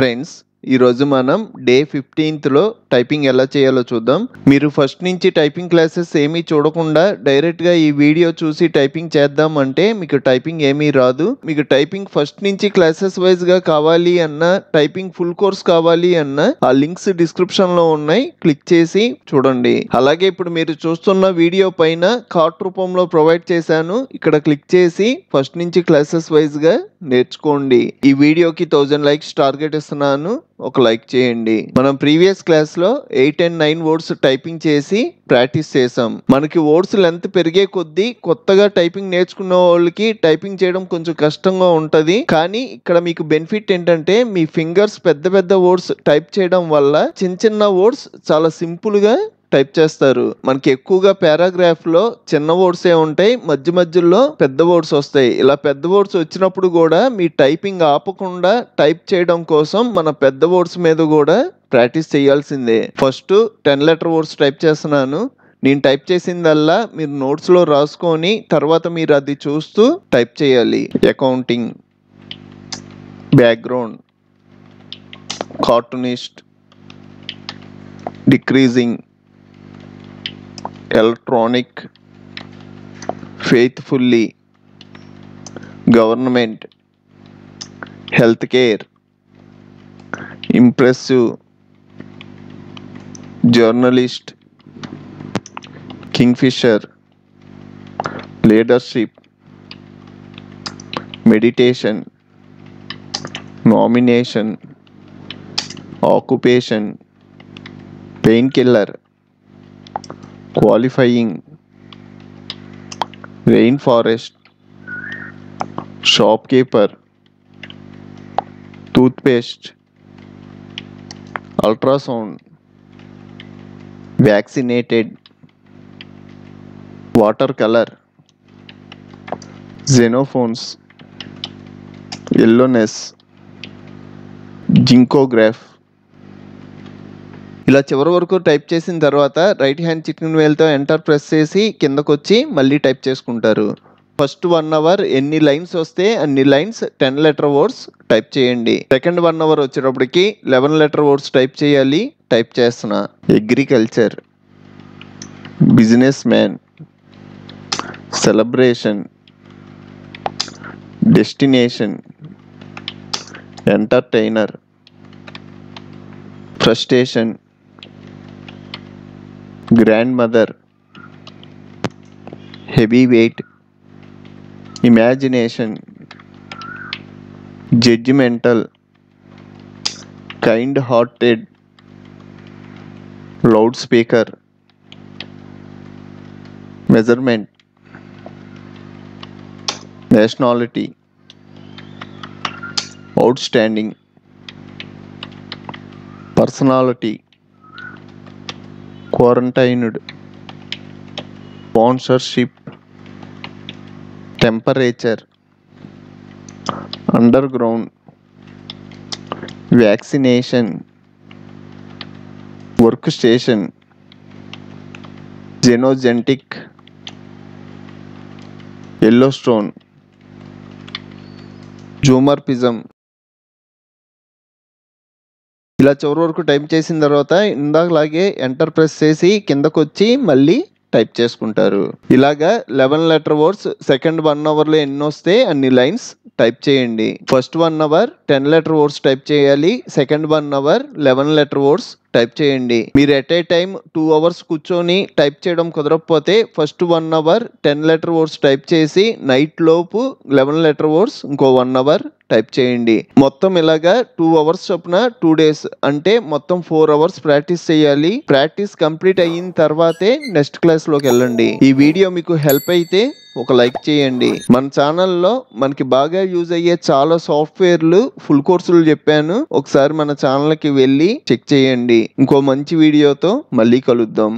Friends, ఈరోజు మనం day 15th typing ఎలా చేయాలో చూద్దాం. మీరు ఫస్ట్ నుంచి టైపింగ్ క్లాసెస్ ఏమీ చూడకుండా డైరెక్ట్గా ఈ వీడియో చూసి టైపింగ్ చేద్దాం అంటే మీకు టైపింగ్ ఏమీ రాదు. మీకు టైపింగ్ ఫస్ట్ నుంచి క్లాసెస్ వైజ్గా కావాలి అన్న, టైపింగ్ ఫుల్ కోర్స్ కావాలి అన్న ఆ లింక్స్ డిస్క్రిప్షన్లో ఉన్నాయి, క్లిక్ చేసి చూడండి. అలాగే ఇప్పుడు మీరు చూస్తున్న వీడియో పైన కార్ట్ రూపంలో ప్రొవైడ్ చేశాను, ఇక్కడ క్లిక్ చేసి ఫస్ట్ నుంచి క్లాసెస్ వైజ్గా నేర్చుకోండి. ఈ వీడియోకి 1000 లైక్స్ టార్గెట్ ఇస్తున్నాను, ఒక లైక్ చేయండి. మనం ప్రీవియస్ క్లాస్ లో 8 and 9 వర్డ్స్ టైపింగ్ చేసి ప్రాక్టీస్ చేసాం. మనకి వర్డ్స్ లెంత్ పెరిగే కొద్దీ కొత్తగా టైపింగ్ నేర్చుకున్న వాళ్ళకి టైపింగ్ చేయడం కొంచెం కష్టంగా ఉంటది. కానీ ఇక్కడ మీకు బెనిఫిట్ ఏంటంటే మీ ఫింగర్స్ పెద్ద పెద్ద వర్డ్స్ టైప్ చేయడం వల్ల చిన్న చిన్న వర్డ్స్ చాలా సింపుల్ గా టైప్ చేస్తారు. మనకి ఎక్కువగా పారాగ్రాఫ్ లో చిన్న వర్డ్స్ ఉంటాయి, మధ్య మధ్యలో పెద్ద వర్డ్స్ వస్తాయి. ఇలా పెద్ద వర్డ్స్ వచ్చినప్పుడు కూడా మీ టైపింగ్ ఆపకుండా టైప్ చేయడం కోసం మన పెద్ద వర్డ్స్ మీద కూడా ప్రాక్టీస్ చేయాల్సిందే. ఫస్ట్ 10 letter వర్డ్స్ టైప్ చేస్తున్నాను. నేను టైప్ చేసిందల్లా మీరు నోట్స్ లో రాసుకొని తర్వాత మీరు అది చూస్తూ టైప్ చేయాలి. Accounting, background, cartoonist, decreasing, electronic, faithfully, government, health care, impressive, journalist, Kingfisher, leadership, meditation, nomination, occupation, pain killer, qualifying, rain forest, shopkeeper, toothpaste, ultrasound, vaccinated, water colour, xenophones, yellowness, జింకోగ్రాఫ్. ఇలా చివరి వరకు టైప్ చేసిన తర్వాత right hand చిటికెన వేలుతో enter press చేసి కిందకు వచ్చి మళ్ళీ టైప్ చేసుకుంటారు. ఫస్ట్ 1 hour ఎన్ని లైన్స్ వస్తే అన్ని లైన్స్ 10 letter వర్డ్స్ టైప్ చేయండి. సెకండ్ 1 hour వచ్చేటప్పటికి 11 letter వర్డ్స్ టైప్ చేయాలి. టైప్ చేస్తున్నా. Agriculture, businessman, celebration, destination, entertainer, frustration, grandmother, heavyweight, imagination, judgemental, kind hearted, loudspeaker, measurement, nationality, outstanding, personality, quarantined, sponsorship, temperature, underground, vaccination, workstation, జెనోజెంటిక్, Yellowstone, జూమర్పిజం. ఇలా చివరి వరకు type చేసిన తర్వాత ఇందాకలాగే enter press చేసి కిందకు వచ్చి మళ్ళీ టైప్ చేసుకుంటారు. ఇలాగా 11 letter వర్డ్స్ సెకండ్ 1 hourలో ఎన్ని వస్తే అన్ని లైన్స్ టైప్ చేయండి. First 1 hour 10 letter words type చేయాలి. Second 1 hour 11 letter words type చేయండి. మీరు ఎట్ ఏ టైం 2 hours కూర్చొని టైప్ చేయడం కుదరకపోతే first 1 hour 10 letter words type చేసి నైట్ లోపు 11 letter వర్డ్స్ ఇంకో 1 hour టైప్ చేయండి. మొత్తం ఇలాగా 2 hours చొప్పున 2 days అంటే మొత్తం 4 hours ప్రాక్టీస్ చేయాలి. ప్రాక్టీస్ కంప్లీట్ అయిన తర్వాతే నెక్స్ట్ క్లాస్ లోకి వెళ్ళండి. ఈ వీడియో మీకు హెల్ప్ అయితే ఒక లైక్ చేయండి. మన ఛానల్లో మనకి బాగా యూజ్ అయ్యే చాలా సాఫ్ట్వేర్లు ఫుల్ కోర్సులు చెప్పాను, ఒకసారి మన ఛానల్కి వెళ్ళి చెక్ చేయండి. ఇంకో మంచి వీడియోతో మళ్ళీ కలుద్దాం.